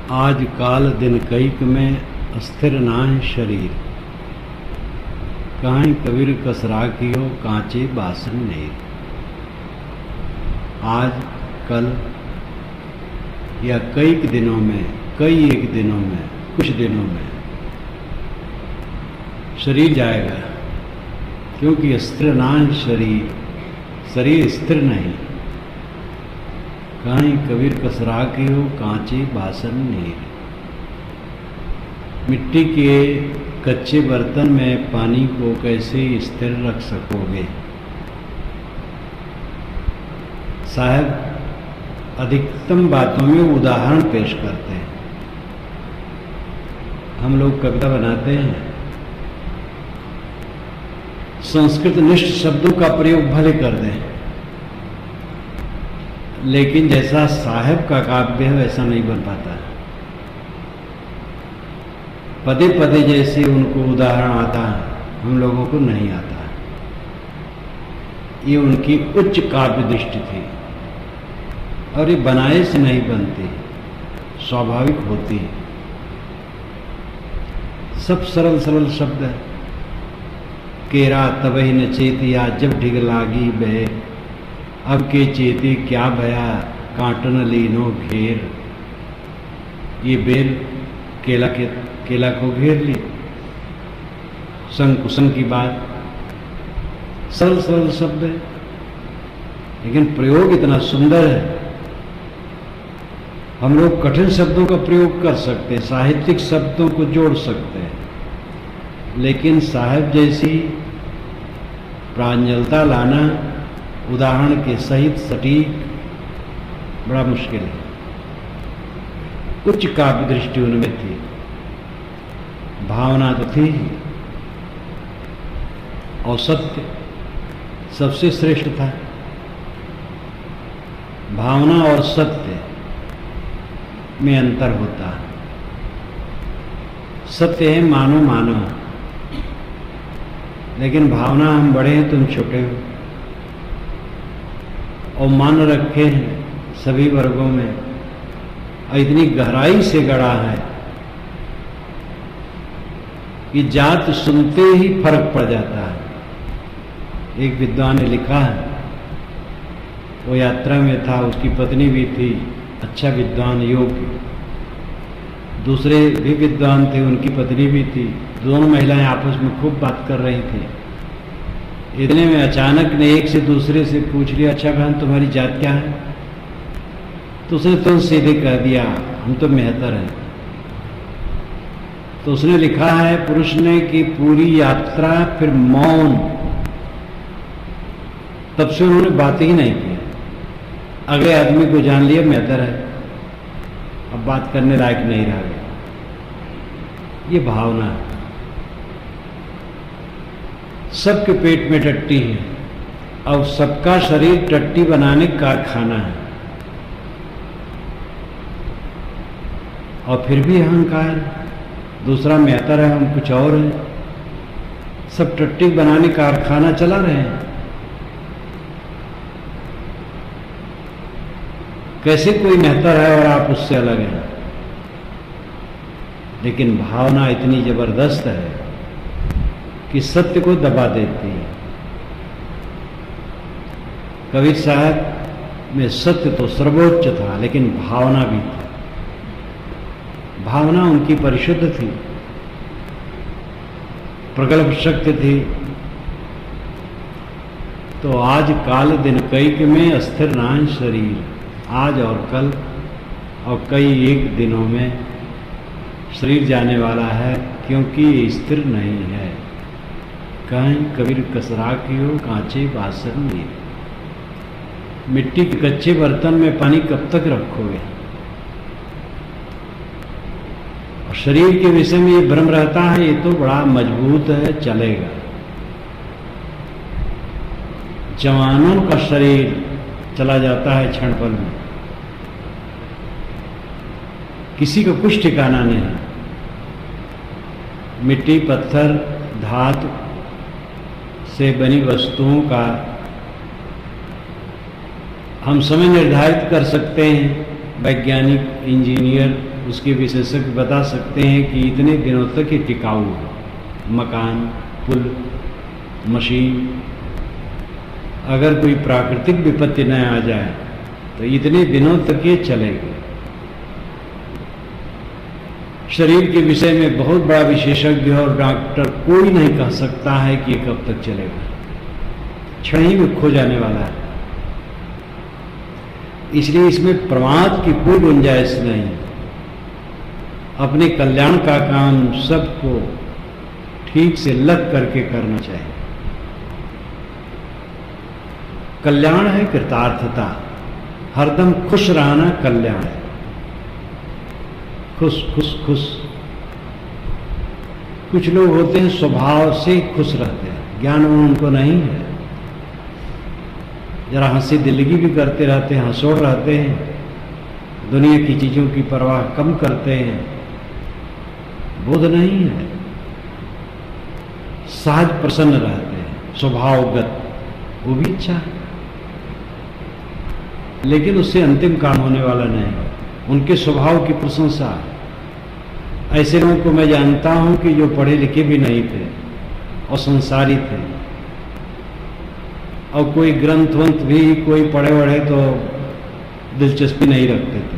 आज काल दिन कईक में अस्थिर नाहि शरीर, काहीं कबीर कसरा कियो कांचे बासन नेर। आज कल या कईक दिनों में, कई एक दिनों में, कुछ दिनों में शरीर जाएगा, क्योंकि अस्थिर नाहि शरीर, शरीर स्थिर नहीं। काहीं कबीर कसरा कियो कांचे बासन नेर। मिट्टी के कच्चे बर्तन में पानी को कैसे स्थिर रख सकोगे। साहब अधिकतम बातों में उदाहरण पेश करते हैं। हम लोग कविता बनाते हैं, संस्कृत निष्ठ शब्दों का प्रयोग भले कर दें, लेकिन जैसा साहब का काव्य है वैसा नहीं बन पाता। पदे पदे जैसे उनको उदाहरण आता है, हम लोगों को नहीं आता। ये उनकी उच्च काव्य दृष्टि थी और ये बनाए से नहीं बनती, स्वाभाविक होती है। सब सरल सरल शब्द है। केरा तबही न चेतिया जब ढिग लागी बहे, अब के चेते क्या भया कांटन लीनो घेर। ये बेल केला को घेर ली। संकुशन की बात, सरल सरल शब्द है, लेकिन प्रयोग इतना सुंदर है। हम लोग कठिन शब्दों का प्रयोग कर सकते हैं, साहित्यिक शब्दों को जोड़ सकते हैं, लेकिन साहब जैसी प्रांजलता लाना उदाहरण के सहित सटीक बड़ा मुश्किल है। उच्च काव्य दृष्टि उनमें थी, भावना तो थी ही, और सत्य सबसे श्रेष्ठ था। भावना और सत्य में अंतर होता है। सत्य है मानो मानो, लेकिन भावना हम बड़े हैं तुम छोटे हो, और मान रखे हैं सभी वर्गों में, और इतनी गहराई से गढ़ा है कि जात सुनते ही फर्क पड़ जाता है। एक विद्वान ने लिखा है, वो यात्रा में था, उसकी पत्नी भी थी, अच्छा विद्वान योग्य। दूसरे भी विद्वान थे, उनकी पत्नी भी थी। दोनों महिलाएं आपस में खूब बात कर रही थी। इतने में अचानक ने एक से दूसरे से पूछ लिया, अच्छा बहन तुम्हारी जात क्या है? तो उसने तो सीधे कह दिया, हम तो मेहतर हैं। तो उसने लिखा है पुरुष ने कि पूरी यात्रा फिर मौन, तब से उन्होंने बात ही नहीं की। अगले आदमी को जान लिया मेहतर है, अब बात करने लायक नहीं रह गया। ये भावना है। सबके पेट में टट्टी है, और सबका शरीर टट्टी बनाने का कारखाना है, और फिर भी अहंकार, दूसरा मेहतर है, हम कुछ और हैं। सब टट्टी बनाने का कारखाना चला रहे हैं। कैसे कोई मेहतर है और आप उससे अलग हैं? लेकिन भावना इतनी जबरदस्त है कि सत्य को दबा देती है। कबीर साहब में सत्य तो सर्वोच्च था, लेकिन भावना भी थी। भावना उनकी परिशुद्ध थी, प्रगल्भ शक्ति थी। तो आज काल दिन कईक में अस्थिर नाहि शरीर, आज और कल और कई एक दिनों में शरीर जाने वाला है, क्योंकि ये स्थिर नहीं है। कहीं कबीर कसरा कियो कांचे बासन नेर। मिट्टी के कच्चे बर्तन में पानी कब तक रखोगे? और शरीर के विषय में ये भ्रम रहता है, ये तो बड़ा मजबूत है, चलेगा। जवानों का शरीर चला जाता है क्षण पल में, किसी का कुछ ठिकाना नहीं है। मिट्टी, पत्थर, धातु से बनी वस्तुओं का हम समय निर्धारित कर सकते हैं, वैज्ञानिक, इंजीनियर, उसके विशेषज्ञ बता सकते हैं कि इतने दिनों तक ये टिकाऊ है। मकान, पुल, मशीन, अगर कोई प्राकृतिक विपत्ति न आ जाए तो इतने दिनों तक ये चलेगा। शरीर के विषय में बहुत बड़ा विशेषज्ञ और डॉक्टर कोई नहीं कह सकता है कि ये कब तक चलेगा, क्षण ही में खो जाने वाला है। इसलिए इसमें प्रमाद की कोई गुंजाइश नहीं। अपने कल्याण का काम सबको ठीक से लग करके करना चाहिए। कल्याण है कृतार्थता, हरदम खुश रहना कल्याण है। खुश खुश खुश। कुछ लोग होते हैं स्वभाव से खुश रहते हैं, ज्ञान उनको नहीं है, जरा हंसी दिलगी भी करते रहते हैं, हंसोड़ रहते हैं, दुनिया की चीजों की परवाह कम करते हैं, बोध नहीं है, सहज प्रसन्न रहते हैं, स्वभावगत, वो भी अच्छा है, लेकिन उससे अंतिम काम होने वाला नहीं। उनके स्वभाव की प्रशंसा। ऐसे लोगों को मैं जानता हूं कि जो पढ़े लिखे भी नहीं थे और संसारी थे, और कोई ग्रंथवंत भी कोई पढ़े वढ़े तो दिलचस्पी नहीं रखते थे,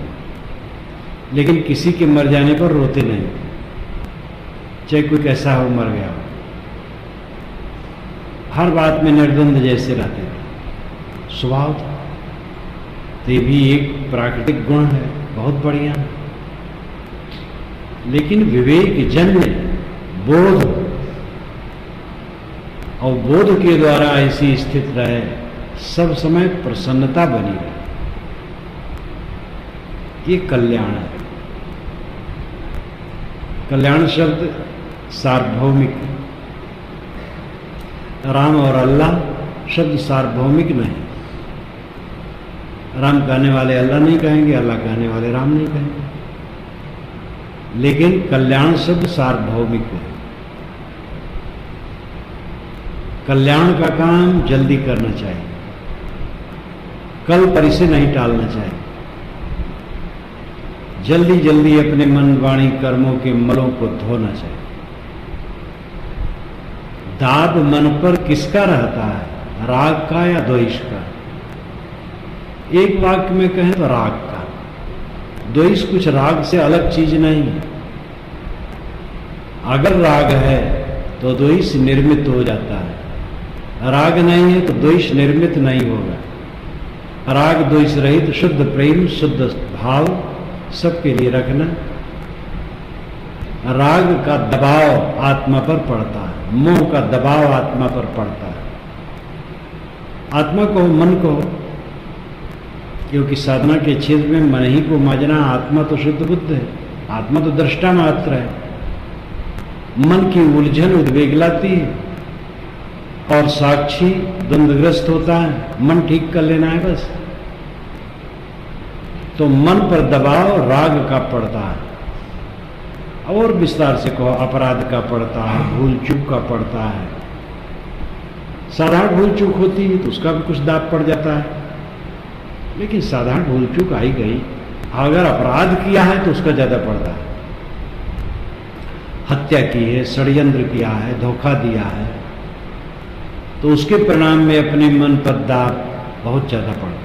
लेकिन किसी के मर जाने पर रोते नहीं थे, चाहे कोई कैसा हो, मर गया हो। हर बात में निर्द्वंद जैसे रहते थे, स्वभाव था। तो ये भी एक प्राकृतिक गुण है, बहुत बढ़िया है। लेकिन विवेक जन्य बोध, और बोध के द्वारा ऐसी स्थित रहे, सब समय प्रसन्नता बनी रहे, ये कल्याण है। कल्याण शब्द सार्वभौमिक है। राम और अल्लाह शब्द सार्वभौमिक नहीं। राम कहने वाले अल्लाह नहीं कहेंगे, अल्लाह कहने वाले राम नहीं कहेंगे, लेकिन कल्याण शब्द सार्वभौमिक है। कल्याण का काम जल्दी करना चाहिए, कल पर इसे नहीं टालना चाहिए। जल्दी जल्दी अपने मन, वाणी, कर्मों के मलों को धोना चाहिए। दाब मन पर किसका रहता है, राग का या द्वेष का? एक वाक्य में कहें तो राग का। द्वेष कुछ राग से अलग चीज नहीं है। अगर राग है तो द्वेष निर्मित हो जाता है, राग नहीं है तो द्वेष निर्मित नहीं होगा। राग द्वेष रहित शुद्ध प्रेम, शुद्ध भाव सबके लिए रखना। राग का दबाव आत्मा पर पड़ता है, मोह का दबाव आत्मा पर पड़ता है। आत्मा को, मन को, क्योंकि साधना के क्षेत्र में मन ही को माजना, आत्मा तो शुद्ध बुद्ध है, आत्मा तो दृष्टा मात्र है। मन की उलझन उद्वेग लाती है और साक्षी द्वंद्वग्रस्त होता है। मन ठीक कर लेना है बस। तो मन पर दबाव राग का पड़ता है, और विस्तार से कहो अपराध का पड़ता है, भूल चूक का पड़ता है। साधारण भूल चूक होती है तो उसका भी कुछ दाब पड़ जाता है, लेकिन साधारण भूल चूक आई गई। अगर अपराध किया है तो उसका ज्यादा पड़ता है। हत्या की है, षड्यंत्र किया है, धोखा दिया है, तो उसके परिणाम में अपने मन पर दाब बहुत ज्यादा पड़ता है।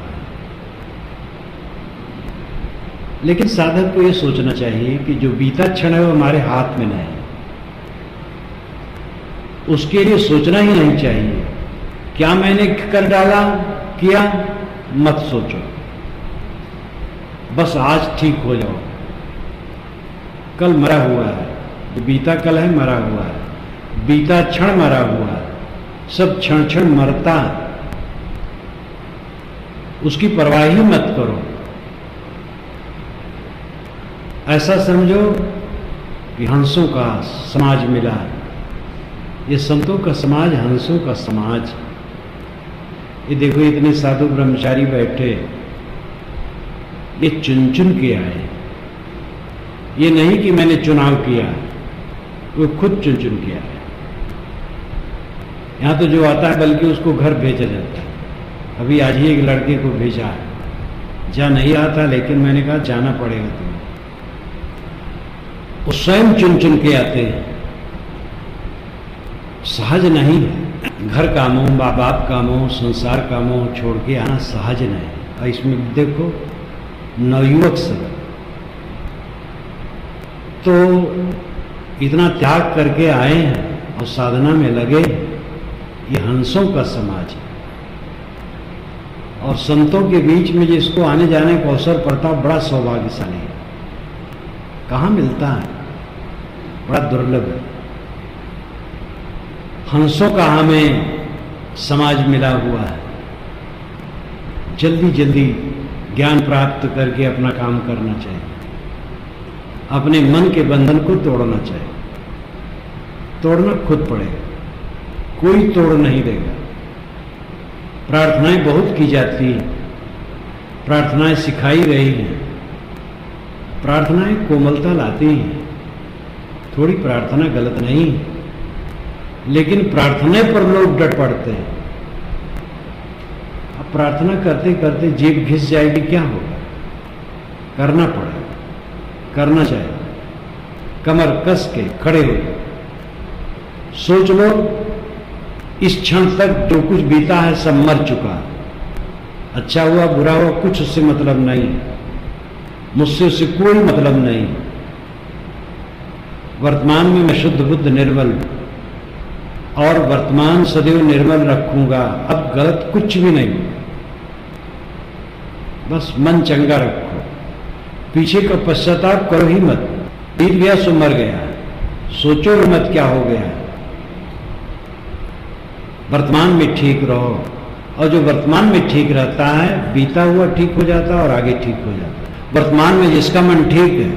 लेकिन साधक को यह सोचना चाहिए कि जो बीता क्षण है वो हमारे हाथ में नहीं, उसके लिए सोचना ही नहीं चाहिए क्या मैंने कर डाला, किया, मत सोचो। बस आज ठीक हो जाओ। कल मरा हुआ है, जो बीता कल है मरा हुआ है, बीता क्षण मरा हुआ है, सब क्षण क्षण मरता है, उसकी परवाह ही मत करो। ऐसा समझो कि हंसों का समाज मिला, ये संतों का समाज, हंसों का समाज। ये देखो इतने साधु ब्रह्मचारी बैठे, ये चुन चुन के आए। ये नहीं कि मैंने चुनाव किया, वो खुद चुन चुन के आए। यहां तो जो आता है बल्कि उसको घर भेजा जाता है। अभी आज ही एक लड़के को भेजा है, जा नहीं रहा था, लेकिन मैंने कहा जाना पड़ेगा तुम्हें। वो स्वयं चुन चुन के आते हैं, सहज नहीं है। घर कामों, माँ बाप कामों, संसार कामों छोड़ के आना सहज नहीं। और इसमें देखो नवयुवक सब तो इतना त्याग करके आए हैं और साधना में लगे। ये हंसों का समाज है, और संतों के बीच में जिसको आने जाने का अवसर पड़ता बड़ा सौभाग्यशाली है। कहाँ मिलता है, बड़ा दुर्लभ है। हंसों का हमें समाज मिला हुआ है। जल्दी जल्दी ज्ञान प्राप्त करके अपना काम करना चाहिए, अपने मन के बंधन को तोड़ना चाहिए। तोड़ना खुद पड़ेगा, कोई तोड़ नहीं देगा। प्रार्थनाएं बहुत की जाती हैं, प्रार्थनाएं सिखाई गई हैं, प्रार्थनाएं कोमलता लाती हैं। थोड़ी प्रार्थना गलत नहीं, लेकिन प्रार्थना पर लोग डट पड़ते हैं। अब प्रार्थना करते करते जीभ घिस जाएगी, क्या होगा? करना पड़ेगा, करना चाहिए। कमर कस के खड़े हो, सोच लो इस क्षण तक जो कुछ बीता है सब मर चुका। अच्छा हुआ बुरा हुआ कुछ उससे मतलब नहीं, मुझसे उससे कोई मतलब नहीं। वर्तमान में मैं शुद्ध बुद्ध निर्मल, और वर्तमान सदैव निर्मल रखूंगा। अब गलत कुछ भी नहीं, बस मन चंगा रखो। पीछे का पश्चाताप करो ही मत। बीत गया सो मर गया, सोचो मत क्या हो गया। वर्तमान में ठीक रहो, और जो वर्तमान में ठीक रहता है बीता हुआ ठीक हो जाता है और आगे ठीक हो जाता है। वर्तमान में जिसका मन ठीक है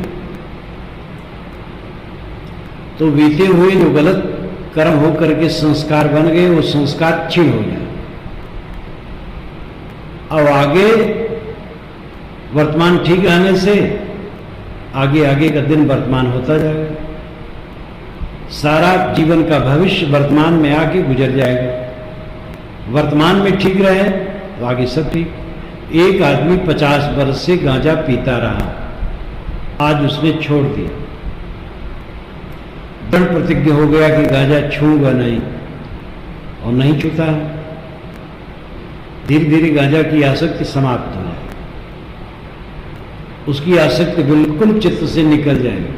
तो बीते हुए जो गलत कर्म हो करके संस्कार बन गए वो संस्कार क्षीण हो जाए। और आगे वर्तमान ठीक रहने से आगे आगे का दिन वर्तमान होता जाएगा। सारा जीवन का भविष्य वर्तमान में आके गुजर जाएगा। वर्तमान में ठीक रहे तो आगे सब ठीक। एक आदमी 50 वर्ष से गांजा पीता रहा, आज उसने छोड़ दिया। दृढ़ प्रतिज्ञा हो गया कि गांजा छूंगा नहीं, और नहीं छूता है। धीरे धीरे गांजा की आसक्ति समाप्त हो जाएगी, उसकी आसक्ति बिल्कुल चित्त से निकल जाएगी,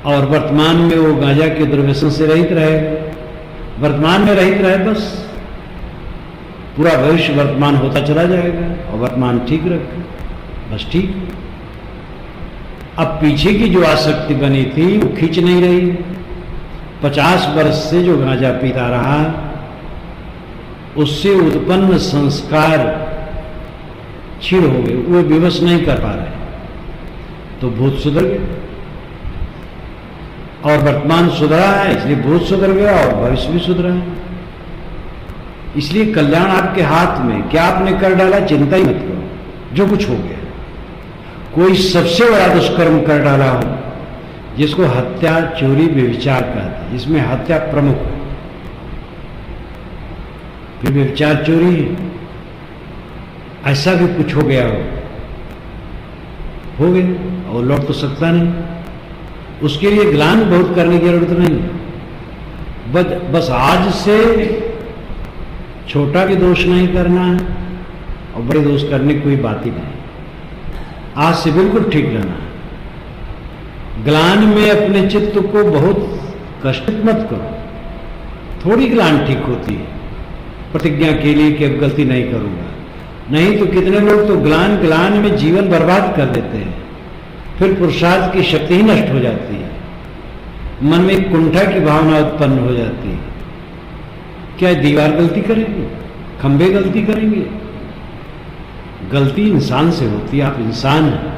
और वर्तमान में वो गांजा के दुर्व्यसन से रहित रहेगा। वर्तमान में रहित रहे, बस पूरा भविष्य वर्तमान होता चला जाएगा, और वर्तमान ठीक रखे, बस ठीक। अब पीछे की जो आसक्ति बनी थी वो खींच नहीं रही। 50 वर्ष से जो गांजा पीता रहा उससे उत्पन्न संस्कार क्षीण हो गए, वो विवश नहीं कर पा रहे, तो भूत सुधर गए। और वर्तमान सुधरा है इसलिए भूत सुधर गया और भविष्य भी सुधरा है। इसलिए कल्याण आपके हाथ में। क्या आपने कर डाला चिंता ही मत करो, जो कुछ हो गया। कोई सबसे बड़ा दुष्कर्म कर डाला हो, जिसको हत्या चोरी व्यभिचार कहते हैं, इसमें हत्या प्रमुख है, फिर व्यभिचार चोरी है। ऐसा भी कुछ हो गया हो गया और लौट तो सकता नहीं। उसके लिए ग्लान बहुत करने की जरूरत नहीं। बस आज से छोटा भी दोष नहीं करना है और बड़े दोष करने की कोई बात ही नहीं। आज से बिल्कुल ठीक रहना है। ग्लान में अपने चित्त को बहुत कष्टित मत करो। थोड़ी ग्लान ठीक होती है प्रतिज्ञा के लिए कि अब गलती नहीं करूंगा। नहीं तो कितने लोग तो ग्लान में जीवन बर्बाद कर देते हैं, फिर पुरुषार्थ की शक्ति ही नष्ट हो जाती है, मन में कुंठा की भावना उत्पन्न हो जाती है। क्या दीवार गलती करेगी, खंबे गलती करेंगे? गलती इंसान से होती है, आप इंसान हैं,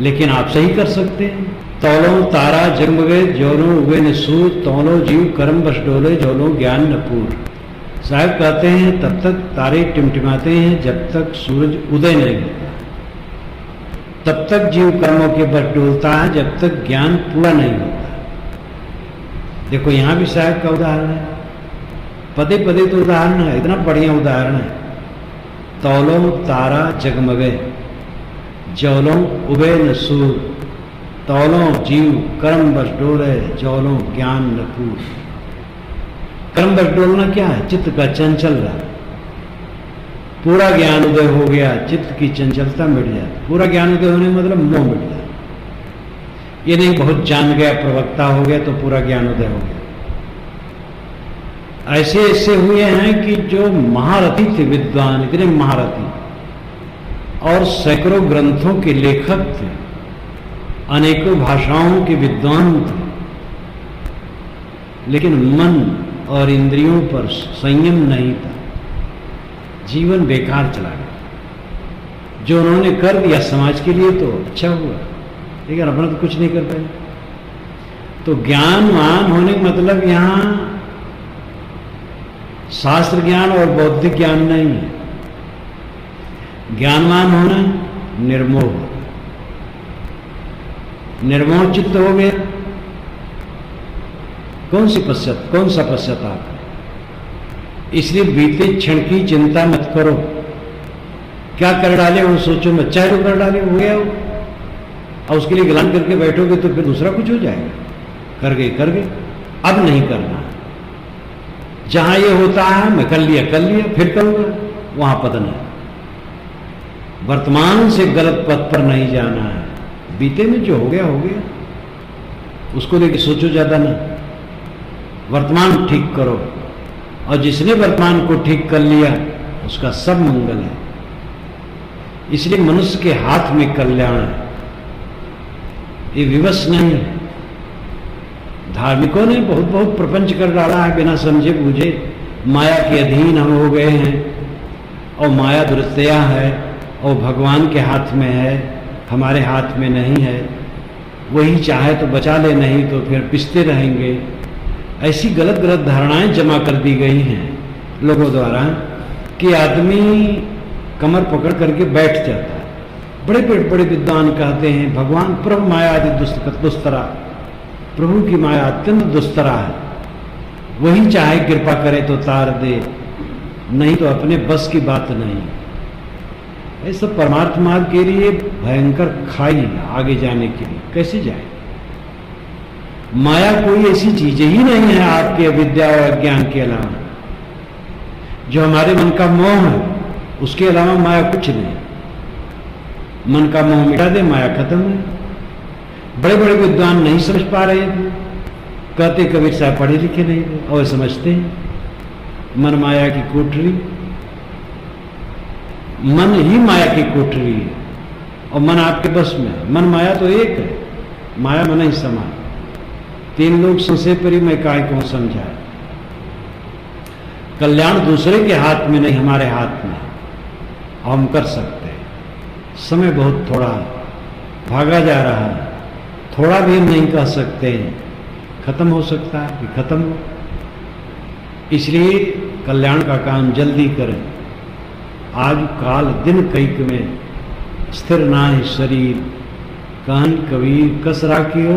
लेकिन आप सही कर सकते हैं। तौलों तारा जन्म गए जोनो उगे न सूर, तौलों जीव कर्म बस डोले जोलो ज्ञान न पूर। साहब कहते हैं तब तक तारे टिमटिमाते हैं जब तक सूरज उदय नहीं होता, तब तक जीव कर्मों के बस डोलता है जब तक ज्ञान पूरा नहीं होता। देखो यहां भी साहब का उदाहरण है, पदे पदे तो उदाहरण है, इतना बढ़िया उदाहरण है। तौलों तारा जगमगे, जौलों उबे न सूर, तौलों जीव कर्म बस डोले, जौलों ज्ञान न पूर। कर्म बस डोलना क्या है? चित्त का चंचल रहा। पूरा ज्ञान उदय हो गया, चित्त की चंचलता मिट जाती। पूरा ज्ञान उदय होने का मतलब मोह मिट जाता। ये नहीं बहुत जान गया, प्रवक्ता हो गया तो पूरा ज्ञान उदय हो गया। ऐसे ऐसे हुए हैं कि जो महारथी थे, विद्वान, इतने महारथी और सैकड़ों ग्रंथों के लेखक थे, अनेकों भाषाओं के विद्वान थे, लेकिन मन और इंद्रियों पर संयम नहीं था। जीवन बेकार चला गया। जो उन्होंने कर दिया समाज के लिए तो अच्छा हुआ, लेकिन अपना तो कुछ नहीं कर पाए। तो ज्ञानवान होने का मतलब यहां शास्त्र ज्ञान और बौद्धिक ज्ञान नहीं है। ज्ञानवान होना निर्मोह, निर्मोह चित्त हो गया। कौन सा पश्चाताप है? इसलिए बीते क्षण की चिंता मत करो। क्या कर डाले वो सोचो मत, चाहे तो कर डाले, हो गया वो, और उसके लिए गिलान करके बैठोगे तो फिर दूसरा कुछ हो जाएगा। कर गए, अब नहीं करना। जहां ये होता है मैं कर लिया फिर करूंगा, वहां पतन है। वर्तमान से गलत पथ पर नहीं जाना है। बीते में जो हो गया उसको लेके सोचो ज्यादा ना। वर्तमान ठीक करो, और जिसने वर्तमान को ठीक कर लिया उसका सब मंगल है। इसलिए मनुष्य के हाथ में कल्याण है, ये विवश नहीं है। धार्मिकों ने बहुत बहुत प्रपंच कर डाला है बिना समझे बूझे। माया के अधीन हम हो गए हैं, और माया दुरत्या है, और भगवान के हाथ में है, हमारे हाथ में नहीं है। वही चाहे तो बचा ले, नहीं तो फिर पिसते रहेंगे। ऐसी गलत गलत धारणाएं जमा कर दी गई हैं लोगों द्वारा कि आदमी कमर पकड़ करके बैठ जाता है। बड़े बड़े विद्वान कहते हैं भगवान प्रभु माया आदि दुस्तरा, प्रभु की माया अत्यंत दुस्तरा है, वही चाहे कृपा करे तो तार दे, नहीं तो अपने बस की बात नहीं। ऐसा परमार्थ मार्ग के लिए भयंकर खाई आगे जाने के लिए। कैसे जाए? माया कोई ऐसी चीज ही नहीं है आपके अविद्या और अज्ञान के अलावा। जो हमारे मन का मोह है, उसके अलावा माया कुछ नहीं। मन का मोह मिटा दे, माया खत्म है। बड़े बड़े विद्वान नहीं समझ पा रहे थे, कहते कबीर साहब पढ़े लिखे नहीं थे, और समझते हैं मन माया की कोठरी। मन ही माया की कोठरी है, और मन आपके बस में है। मन माया तो एक है, माया मन ही समान। तीन लोग संशय परी मैं काय को समझाए। कल्याण दूसरे के हाथ में नहीं, हमारे हाथ में हम कर सकते हैं। समय बहुत थोड़ा है, भागा जा रहा है। थोड़ा भी हम नहीं कह सकते हैं, खत्म हो सकता है कि खत्म हो। इसलिए कल्याण का काम जल्दी करें। आज काल दिन कैक में स्थिर ना है शरीर, कहीं कबीर कस राखियो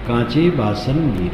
कांचे बासन नीर।